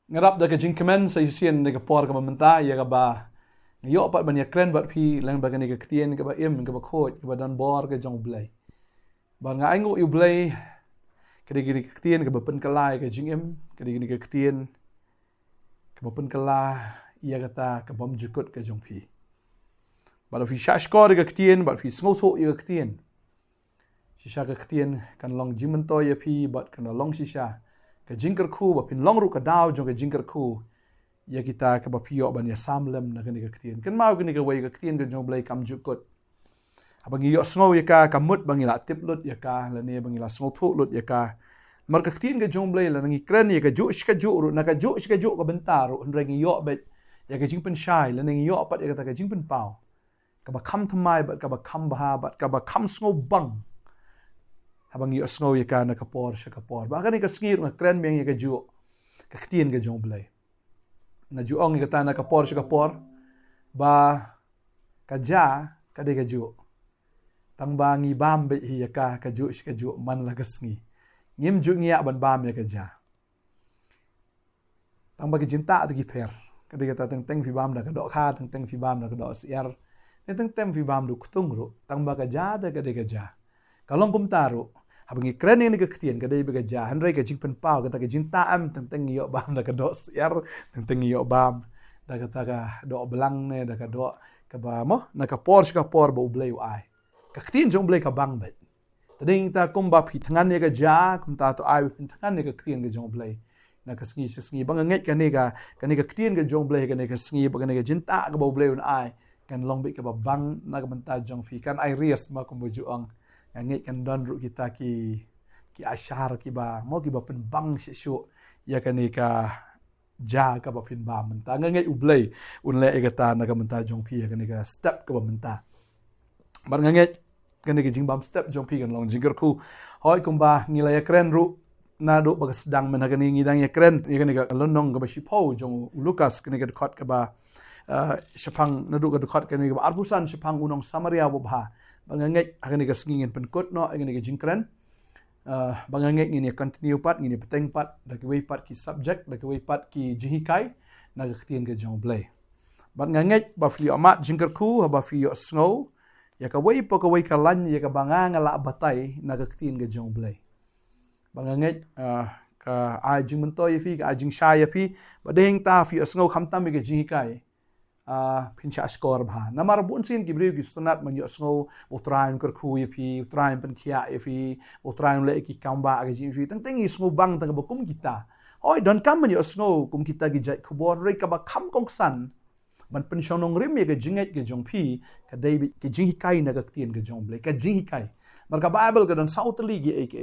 ngarap da ka jingkemen sa isien ne ka por ka mamenta ya ka ba ngayo pat ban ya kren bat phi lang ba ka ne ka ktien ka ba im ka ba khot ka ba dan bor ka jong blai ba nga ai ngo yu blai ka de ka ktien ka ba pen ka lai ka jing im ka de ka ktien ka ba pen ka la ya ka ta ka bam jukut ka jong phi ba phi shash ko ka ktien ba phi sngo tho ya ka ktien shisha ka ktien kan long jimento ya phi bat kan long shisha ka jingkar khu ba pin long ru ka daw jong ka jingkar khu ya kita ka ba pio ban ya samlem na ka ni ka ktien kan mau ka ni ka wai ka ktien ka jong blai kam jukut abang yo sngo ya ka kamut bang ila tip lut ya ka la ne bang ila sngo thu lut ya ka mar ka ktien ka jong blai la ngi kren ya ka ju shka ju ru na ka ju shka ju ka bentar ru nreng yo bet ya ka jing pen shai la ngi yo pat ya ka ta ka jing pen pau ka ba kham thamai bat ka ba kham ba bat ka ba kham sngo bang habang yo sngo ya ka na ka por sha ka por ba ka ni ka skir na kren meng ya ka ju ka ktien ka jong blai na ju ong ka ta na ka por sha ka por ba ka ja ka de ka ju tang ba ngi bam be hi ya ka ju sha ka ju man la ka sngi ngim ju ngia ban bam ya ka ja tang ba ki jinta ta ki pher ka de ka ta teng fi bam da ka do kha teng fi bam da ka do siar ne teng fi bam du ktung ru tang ba ka ja da ka de ka ja kalong kum taru habang kren ni ka ktien ka dei bega ja hanrei ka jingpen pau ka ta ka jinta am teng yo bam da ka do siar teng yo bam da ka ta ka do belang ne da ka do ka ba mo na ka por ba ublei ai ka ktien jong blei ka bang bet tading ta kum ba phi thangan ne ka ja kum ta to ai phin thangan ne ka ktien ka jong blei na ka sngi bang nget ka ne ka ktien ka jong blei ka ne ka sngi ba ka ne ka jinta ka ba ublei ai kan long be ka ba bang na ka menta jong phi kan ai rias ma kum bu ong ngit kan don ru kita ki ashar ki ba mo ki ba pen bang shu ya kan ni ka ja ka ba pin ba menta ngai ublei un le ka ta na ka menta jong phi ka ni ka step ka ba menta bar ngai kan ni ka jing bam step jong phi kan long jingker khu hoi kum ba ngila ya kren ru na do ba sedang men ka ni ngidang ya kren ya kan ni ka lonong ka ba shi po jong lukas kan ni ka khot ka ba shapang na do ka khot kan ni ka arbusan shapang unong samaria bo ba bangangai akan ka singin penkot no akan ka jingkran bangangai ngini continue pat ngini peteng pat da wei pat ki subject da wei pat ki jihikai na ka ktien ka jong blai bangangai ba fli amat jingkar khu ba fi yo snow ya ka wei ka lan ya ka banga la batai na ka ktien ka jong blai bangangai ka a jing mentoi fi ka jing sha ya fi ba deng ta fi snow kham tam ka jihikai pincha skor bha namar bun sin ki briu ki stunat man yo sngo utrain kar khu ye phi utrain pen khia ye phi utrain le ki kamba ag ji phi tang teng sngo bang tang ba kum kita oi don kam man yo sngo kum kita gi jai khubor re ka ba kham kong san ban pen shonong rim ye ga jinget ge jong phi ka dei ki jing kai na ga tien ge jong ble ka jing kai mar ka bible ga don southly gi ek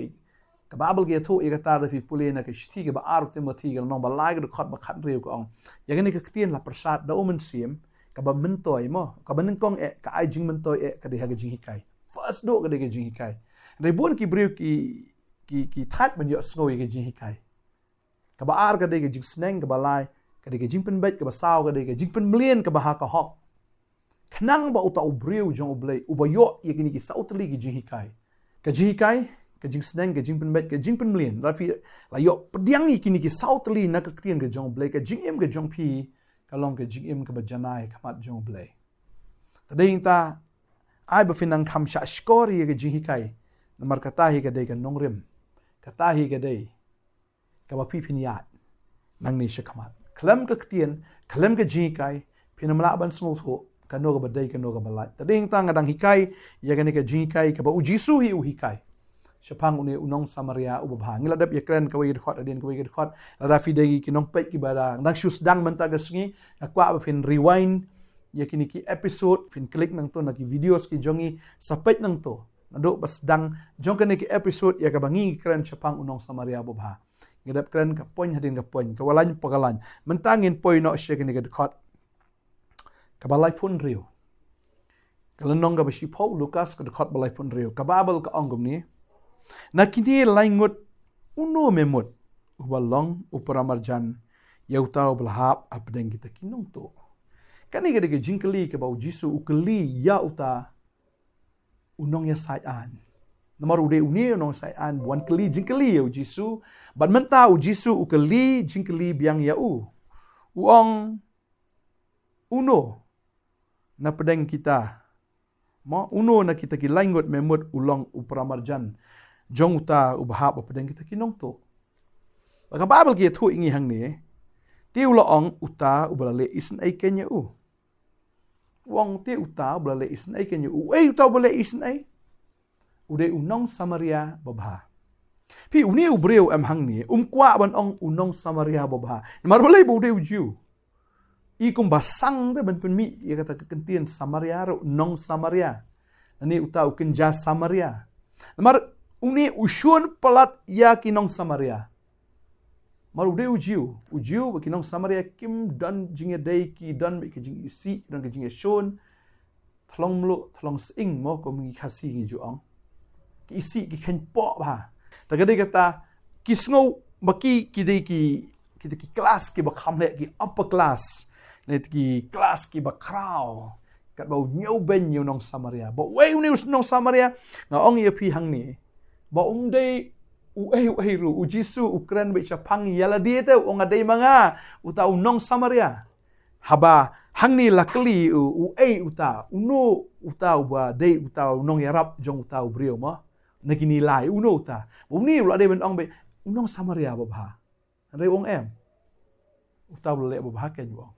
ka bible ge tho e ga tar fi pule na ka shti ge ba ar timothy ge no ba lai ge khot ba khat reu ko ong ya ge ni ka tien la prasad da omen sim ka ba mentoi mo ka ba nang kong e ka ai jing mentoi e ka de ha ge jing kai first do ka de ge jing kai re bon ki breu ki that ban yo sngo ge jing kai ka ba ar ka de ge jing sneng ka ba lai ka de ge jing pen bet ka ba sao ka de ge jing pen mlien ka ba ha ka hok khnang ba uta ubreu jong ublei ubayo ye ge ni ki southly ge jing kai ka jing kai ka jing sneng ka jing pen bet ka jing pen mlien la fi la yo pediang ki ni ki southly na ka ktien ge jong blei ka jing em ge jong phi ka long ka jing em ka ba janai ka mat jong blei tading ta ai ba finang kham sha skor ye ge jing kai namar ka ta hi ka dei ka nongrim ka ta hi ka dei ka ba phi phiniat nang ni shakamat klam ka ktien klam ka jing kai phinamla ban smu tho ka no ka ba dei ka no ka ba lai tading ta ngadang hikai ye ga ni ka jing kai ka ba ujisu hi u hikai shapang une unong samaria ubha ngila dap yakren ka wei khot adin ka wei khot la da fi dei ki nong pek ki bada ndak shus dang menta ga sngi akwa ba fin rewind yakini ki episode fin klik nang to na ki videos ki jongi sapet nang to nado bas dang jong ka ki episode ya ka bangi kren shapang unong samaria ubha ngidap kren ka poin hadin ka poin ka walan pagalan mentangin poin no she kini ga khot ka balai pun rio kalanong ga ba shi pau lukas ka khot balai pun rio ka babel ka ongum ni na kini laingut uno memut ubalong uparamarjan yautau belhap apdeng kita kinong to kani ga de jingkali ke bau jisu ukli ya uta unong ya sai an Namar ude uni nong sai an buan keli jingkeli u Jisu. Ban menta u Jisu u keli jingkeli biang ya u. Uang uno na pedeng kita. Ma uno na kita ki laingot memut ulang upramarjan. Jong uta ubahap pedeng kita kinong to. Baka Bible ki tu ingi hang ni. Ti ulang uta ubalale isen ai kenya u. Wong ti uta ubalale isen ai kenya u. Uta ubalale isen ai. Ude unong Samaria babha. Pi uni ubreu am hang ni kwa ban ong unong Samaria babha. Marulai bude uju. I kum basang te ban penmi ia kata kekentian Samaria ro nong Samaria. Ani uta ukenja Samaria. Mar uni ushun pelat ya kinong Samaria. Mar ude uju kinong Samaria kim dan jinge dai ki dan be ki jing isi dan ki jinge shon. Thlong mlo thlong sing mo ko mi khasi ngi ju ong. Ki isi ki khen po ba. Tagade kata kisngo baki kidai ki kelas ki bakham le ki upper class net ki kelas ki bakrau kat bau nyau ben nyau nong Samaria ba wei uni nong Samaria nga ong ye pi hang ni ba dei u ru u Jisu Ukran be chapang yala dia te ong adai manga uta nong Samaria haba hang ni lakli u uta uno uta ba dei uta nong yarap jong uta brio ma nagini lai uno uta uni ula dei ben ong be unong Samaria ba bha rei ong em uta le ba bha ken wong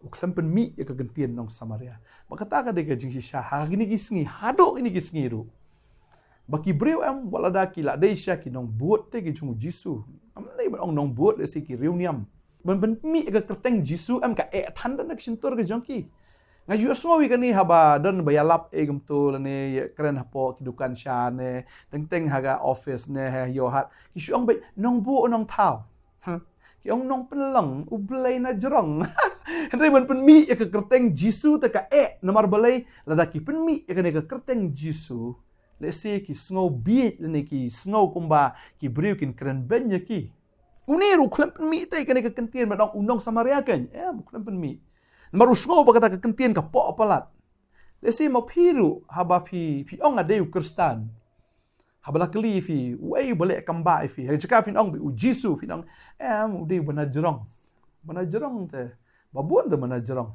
uklam pen mi ya kegentian nong Samaria makata ka de ka jing sha ha gini gisngi hado ini gisngi ru baki breu am walada ki la dei sha ki nong buat te ki jung Jisu am nei ben ong nong buat le si ki reuniam ben mi ka kerteng Jisu am ka than dan nak sintor ka jongki ngaju so wi kani haba don bayalap gam to ne keren hapo ki dukan sha ne teng haga office ne ha yo hat ki shuang be nong bu nong thao ki ong nong penlang ublai na jrong henry ben penmi ya ka kerteng Jisu ta ka nomor balai lada ki penmi ya ka kerteng Jisu le se ki snow beat le ki snow kumba ki briu kin kren ben ya ki uni ru klem penmi ta ka kentian ba unong Samaria kan bu klem penmi nomor snow ba ka kentian ka po apalat le se ma piru haba pi ong ade u Kristan habala keli fi wei boleh kamba fi jika fin ong bi Jisu fin ong ude bana jerong te babun te bana jerong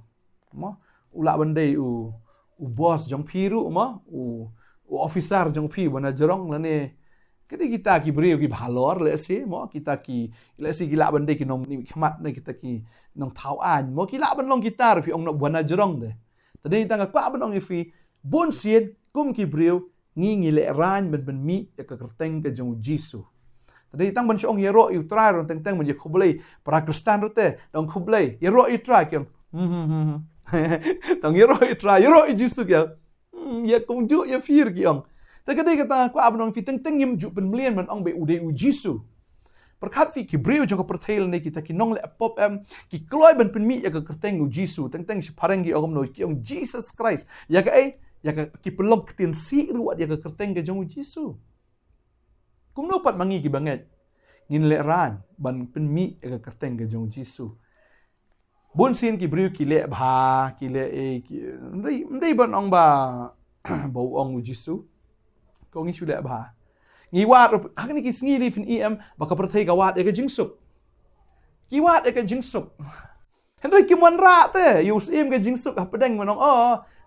ma ula bandai u boss jong piru ma u officer jong pi bana jerong la ne kedi kita ki brio ki bhalor le se mo kita ki le se gila bandai ki nom ni khmat ne kita ki nong thau an mo ki la ban long kita fi ong no bana jerong te tadi tanga kwa ban ong fi bon sien kum ki brio ngi le ran ben mi ya ka kerteng ka jong Jisu tadi tang ban ong yero u try ron teng men ye khublei para Kristan rote dong khublei yero u try kyong tang yero u try yero Jisu kya ya kong ju ya fir kyong ta ka dei kata ko abnong fi teng yim ju ben mlien man ong be u de u Jisu perkat fi ki breu jong ka perthel ne kita ki nong le pop ki kloi ben mi ya ka kerteng u Jisu teng si pareng gi ogom no kyong Jesus Christ ya ka ya ki pelong ketin si ruat ya ka kerteng ke jong Jisu kum no pat mangi ki banget ngin le ran ban pen mi ya ka kerteng ke jong Jisu bon sin ki briu ki le bha ki le ki ndai ban ong ba bau ong Jisu ko ngi chu le bha ngi wat hak ni ki sngi li fin ba ka perthei ka wat ya ka jingsuk ki wat ya ka jingsuk hendai ki mon ra te yu sim ka jingsuk ha pedeng manong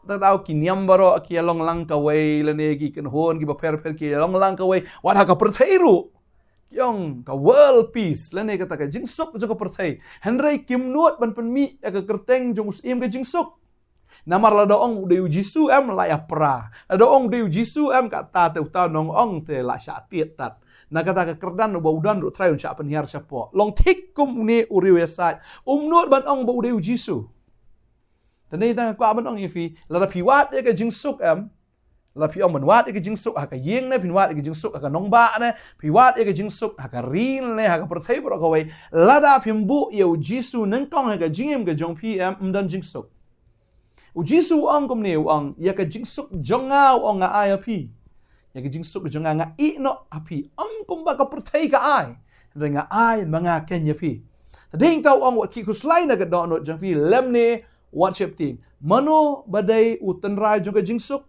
tau ki niam baro ki long lang ka wei le ne ki kan hon ki ba per ki long lang ka wei wat ha ka perthei ru yong ka world peace le ne ka ta ka jingsuk jo ka perthei henry kim nuot ban pen mi ka kerteng jong usim ka jingsuk namar la do ong de Jisu la ya pra la do ong de Jisu ka ta te ta nong ong te la sha tiet tat na kata ka kerdan no baudan ro trai cha penhiar chapo long thik kum ne uri website nuot ban ong bau de Jisu tani ta kwa ban ong ifi la pi wat ka jingsuk la pi ong ban wat ka jingsuk ha ka yeng ne pin wat ka jingsuk ha ka nong ba ne pi wat ka jingsuk ha ka rin ne ha ka perthei bro ka wei la da pimbu ye Jisu nang kong ha ka jingem ka jong dan jingsuk u Jisu ong kum ne ong ya ka jingsuk jonga ong nga ai pi ya ka jingsuk jonga nga I no api ong kum ba ka perthei ka ai nga ai manga ken ya pi tading tau ong wat ki kuslai na ka do no jong fi lem ne worship team mano badai utan rai juga jingsuk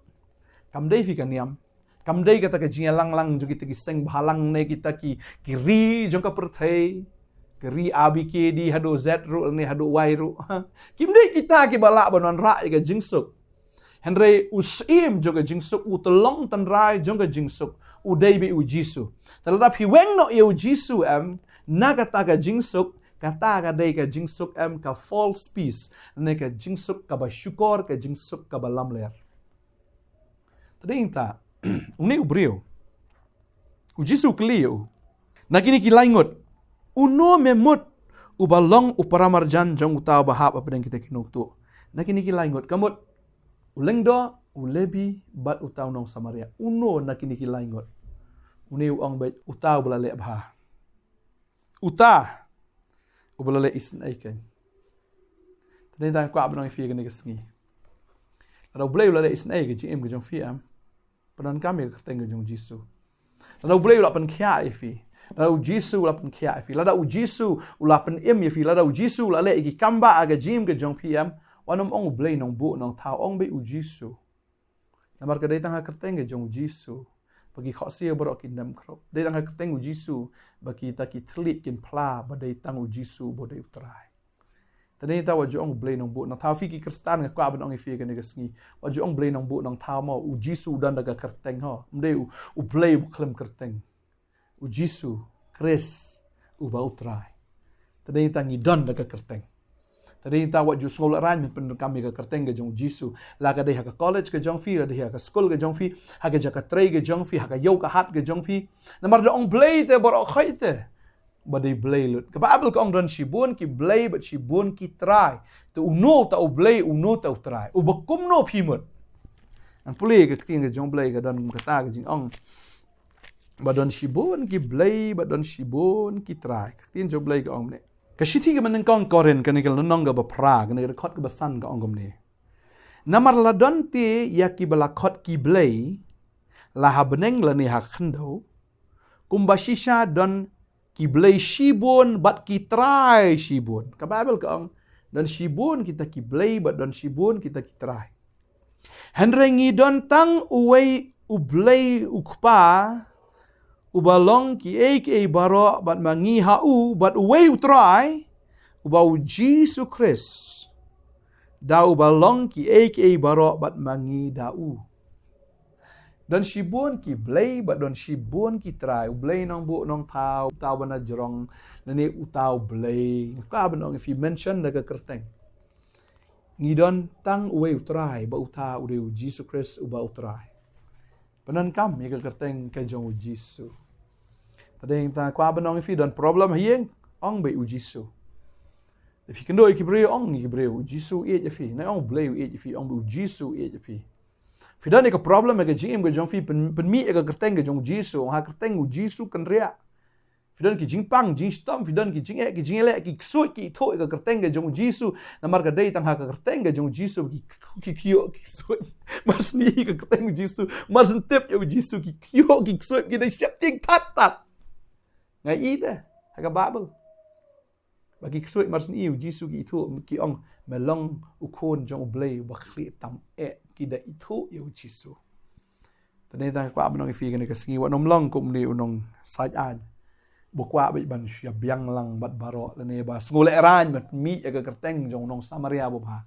kam dei fi kaniam Kamdai kata ke jinga lang jo kita ki seng bhalang ne kita ki ri jong ka perthei. Keri ABK di hadu Z ru ni hadu Y ru. Kimdai kita ki balak banon ra ke jingsuk. Henry usim juga jingsuk utelong tanrai juga jingsuk udai bi ujisu. Terlebih hiweng no iu jisu na kata ka jingsuk kata ka dai ka jingsuk ka false peace. Ne ka jingsuk ka ba syukur ka jingsuk ka ba lamler. Tadi inta uni ubriu. Ujisu kliu. Nakini ki laingot. Uno memut ubalong uparamarjan jong utau bahap apa yang kita kinuktu. Nakini ki laingot kamut ulengdo ulebi bat utau nong Samaria. Uno nakini ki laingot. Uni uang bet utau belale bah. Uta ubelale isnai kan. Tadi dan kwa abnong fi kan kesngi. Ada boleh ulale isnai ke jim ke jong fi Penan kami ke tengah jong Jisu. Ada boleh ulapan kia fi. Lada ujisu ulapan kia fi. Lada ujisu ulapan fi. Lada ujisu ulale iki kamba aga jim ke jong PM. Wanam ong blay nong bu nong tau ong be ujisu. Namar ka datang ha kerteng ke jong ujisu. Bagi khosiyah borok kindam krop. Datang ha kerteng ujisu. Bagi kita ki telik kin pla badai tang ujisu bodai utrai. Tadi ta waju ong blay nong bu nong tau fi ki kristan ka kwa ban ong fi ke ne gesngi. Waju ong blay nong bu nong tau mo ujisu dan daga kerteng ho. Mde u blay bu klem kerteng. Ujisu, kris, uba utrai. Tadi ta ngidon daga kerteng. Tadi ta waju sekolah ran pen kami ke kerteng ke jong Jisu. La ka dei ha ka college ke jong fi, la dei ha ka school ke jong fi, ha ka jaka trei ke jong fi, ha ka yau ka hat ke jong fi. Namar de ong blay te bor khai te. Badai blay lut. Ka Bible ka ong don shibun ki blay but shibun ki try. Tu uno ta u blay uno ta u try. U bakum no phimut. An puli ke ting ke jong blay ka don kata ke jing ong. Badon shibun ki blay badon shibun ki try. Tin jong blay ka ong ne. Kashiti ke meneng kong koren kani kal nong ga ba pra kani ga khot ga basan ga ongom ne. Namar la don ti yaki bala khot ki blay la ha beneng la ni ha khndo. Kumbashisha don ki blay shibun bat ki try shibun. Ka Bible ka ong don shibun kita ki blay bat don shibun kita ki try. Henrengi don tang uwei ublay ukpa ubalong ki baro bat mangi hau bat uwei utrai ubau Jisu Kris da ubalong ki baro bat mangi dau dan shibun ki blay bat don shibun ki trai blay nong bu nong tau bana jerong nani utau blay ka banong if you mention daga kerteng ngidon tang uwei utrai ba uta udeu Jisu Kris uba utrai penan kam ya kerteng ka jong Jisu. Tadi yang ta kwa banong fi don problem hieng ong be ujisu. If you can do ikibreu ong ikibreu ujisu e je fi. Na ong bleu e je fi ong be ujisu e je fi. Fi dan ka problem ga jing ga jong fi pen mi ga kerteng ga jong ujisu ha kerteng ujisu kan ria. Fi dan ki jing pang jing stom fi dan ki jing le ki sui ki tho ga kerteng ga jong ujisu na mar ga dei tang ha ga kerteng ga jong ujisu ki kio ki sui. Mas ni ga kerteng ujisu mas tep ya ujisu ki kio ki sui ki da syap ting tat. Ngai ide haga Bible bagi kesuit marsin iu Jisu ki itu ki ong melong ukon jong blay bakli tam ki da itu iu Jisu. Tani ta kwa abnong fi kan ka singi wa nom long kum ni unong sai an bo kwa ba ban sia biang lang bat baro lane ba ngole ran mat mi ga kerteng jong nong Samaria bo ba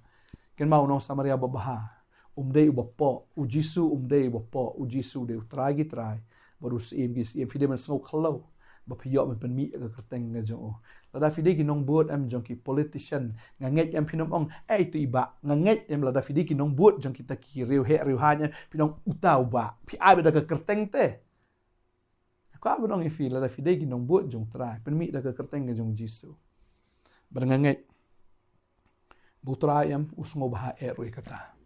ken mau nong Samaria bo ba dei bo po u Jisu dei bo po u Jisu de trai baru sim fi de man sno khlo bapiyok man pen mi ga kerteng ga jong lada fide ki nong buat am jong ki politician nganget am pinom ong tu iba nganget am lada fide ki nong buat jong kita ki riu hanya pinong utau ba pi ai da ga kerteng te ka ba nong fi lada fide ki nong buat jong trai pen mi da ga kerteng ga jong Jisu bar nganget bu trai am usngo ba roi kata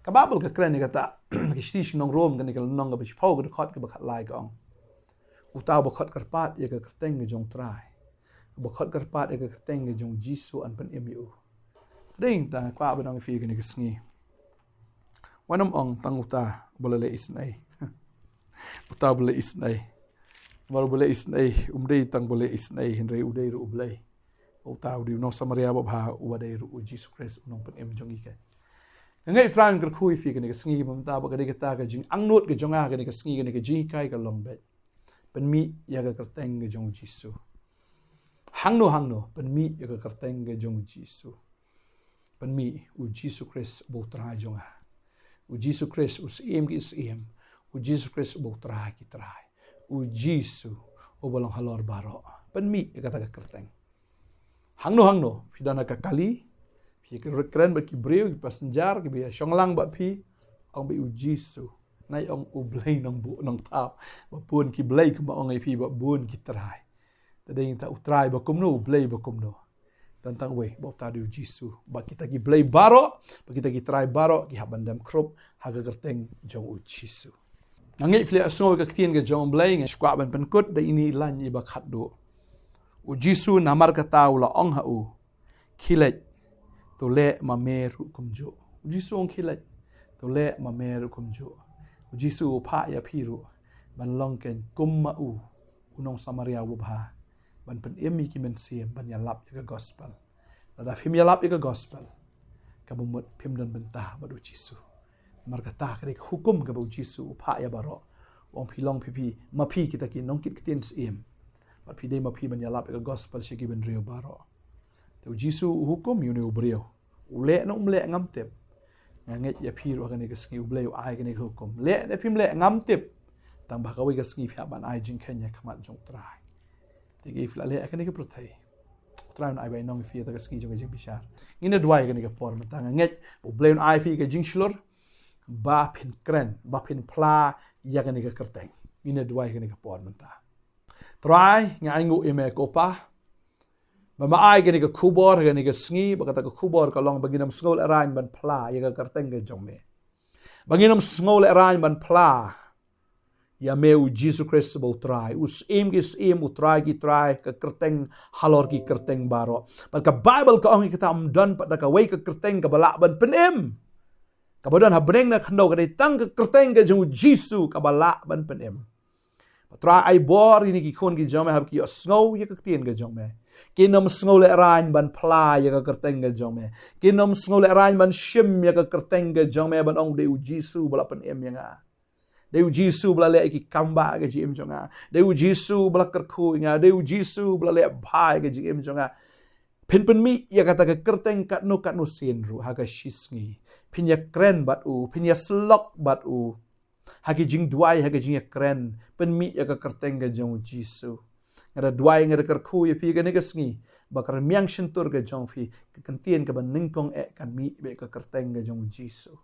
ka babel ka kren kata ki stish nong rom ga ni nong ga bi pau ga khot ga ba khat lai ga ong utau bakot karpat ya ka kerteng ge jong trai bakot karpat ya ka kerteng ge jong Jisu an pen emu ding ta kwa banong fi ge ni sngi wanam ong tang uta bolale isnai uta bolale isnai mar bolale isnai dei tang bolale isnai henre udei ru ublai uta udi no Samaria ba Jisu Kris unong pen em jong ike ngai tran ker khui fi kan ke sngi bam ta ba ka ta ka jing angnot ke jonga ka sngi ka ji kai ka long be pen mi ya ka kerteng ke jong jisu hangno pen mi ya ka kerteng ke jong jisu pen mi u jisu Christ bo tra jonga u jisu Christ u sim ki sim u jisu Christ bo tra ki trai u jisu o bolong halor baro pen mi ya ka kerteng hangno pidana ka kali pi keren ba ki breu ki passenger ki bi shonglang ba pi ong bi u jisu nai ong u blai nong bu nong tao ba pun ki blai ki ba ong ai pi ba bun ki trai ta ding ta u trai ba kum no blai ba kum no dan tang we ba ta du jisu ba kita ki blai baro ba kita ki trai baro ki habandam krop ha ga gerteng jong u jisu ngai fle aso ga ktien ga jong blai ngai skwa ban pen kut da ini lan i ba khat do u jisu namar ka tau la ong ha u khilet to le ma meru kumjo jisu ong khilet to le ma meru kumjo jisu pha ya phiru ban long ken kumma u unong samaria bu bha ban pen emi ki men sim ban ya lap ya gospel da phim ya lap ya gospel ka bu mut phim dan benta ba du jisu mar ka ta ka hukum ka bu jisu pha ya baro ong philong phi ma phi kita ki nong kit kitien sim ba phi de ma phi ban ya lap ya gospel shi ki ben rio baro tu jisu hukum yu ne ubrio ule no umle ngam tep nganget ya phiru ka ne ka ski uble ai ka ne hukum le ne phim le ngam tep tang ba ka wi ka ski phya ban ai jing khen ya khamat jong trai te ge fla le ka ne ka prothai trai ai bai nong fi ta ka ski jong jing bishar ine dwai ka ne ka por ma tang nget uble ai fi ka jing shlor ba phin kren ba phin pla ya ka ne ka kerteng ine dwai ka ne ka por ma ta trai ngai ngu ime ko pa ba ai gani ka khubor gani ka sngi ba ka khubor ka long baginam snol arain ban pla ya ka karteng ge jongme baginam snol arain ban pla ya me u Jesus Christ bo try us im u try ki try ka karteng halor ki karteng baro ba ka bible ka ong kita am don pa ka wei ka karteng ka bala ban penem ka bodan ha breng na khando ka tang ka karteng ge jong Jesus ka bala ban penem tra ai bor ini ki khon ki jome hab ki sngo ya ka tien ge jongme kinom snole rain ban pla ya ka kerteng ge jongme kinom snole rain ban shim ya ka kerteng ge jongme ban ong de u jisu bala pen em nga de u jisu bala le ki kamba ge ji em jonga de u jisu bala kerkhu nga de u jisu bala le bhai ge ji em jonga pen mi ya ka ta ka kerteng kat no sin ru ha ka shisngi pin ya kren bat u pin ya slok bat u ha ki jing duai ha ge jing kren pen mi ya ka kerteng ge jong jisu ngada duai ngada kerkhu ya pi ga ne ga sngi bakar miang shintur ga jong fi ka kantien ka ban ningkong e kan mi be ka kerteng ga jong jisu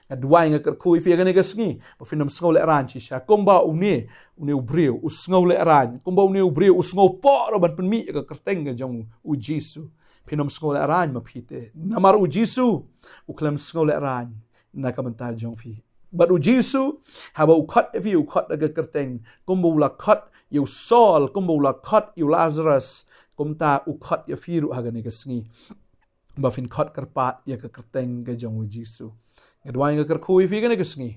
ngada duai ngada kerkhu fi ga ne ga sngi ba finam sngo le ran chi sha komba une ubreu u sngo le ran komba une ubreu u sngo po ro ban pen mi ka kerteng ga jong u jisu finam sngo le ran ma phite namar u jisu u klam sngo le ran na ka ban ta jong fi but u jisu haba u khat fi u khat ga kerteng komba la khat you Saul kumbu la khat you Lazarus kumta u khat ya firu hagani ka sngi ba fin khat karpat ya ka kerteng ga jong jisu ngadwai ga kerkhui fi ga ne ka sngi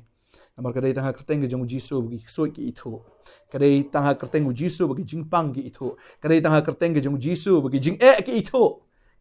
namar ka dei tang kerteng ga jong jisu gi soi ki itho ka dei tang kerteng u jisu gi jingpang gi itho ka dei tang kerteng ga jong jisu gi jing e ki itho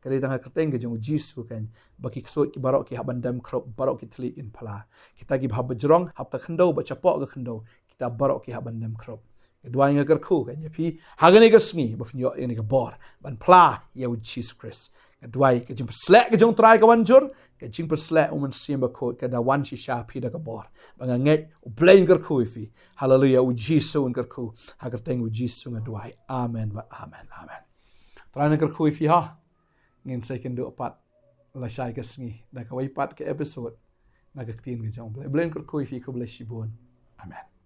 ka dei tang kerteng ga jong jisu kan ba ki soi ki barok ki habandam krop barok ki tlik in phala kita gi bhab jrong hab ka khndo ba chapo ga khndo kita barok ki habandam krop dua nga kerku kan ya pi hagani ka sngi ba finyo ini ka bor ban pla ya with Jesus Christ dua ka jing slek ka jong try ka wanjur ka jing slek uman simba ko ka da wan chi sha pi da ka bor ba nga nget u blain kerku fi hallelujah u Jesus un kerku hagar teng u Jesus nga dua amen wa amen try na kerku fi ha ngin second do pat la shai ka sngi da ka wai pat ka episode na ka tin ka jong blain kerku fi ko bless you bon amen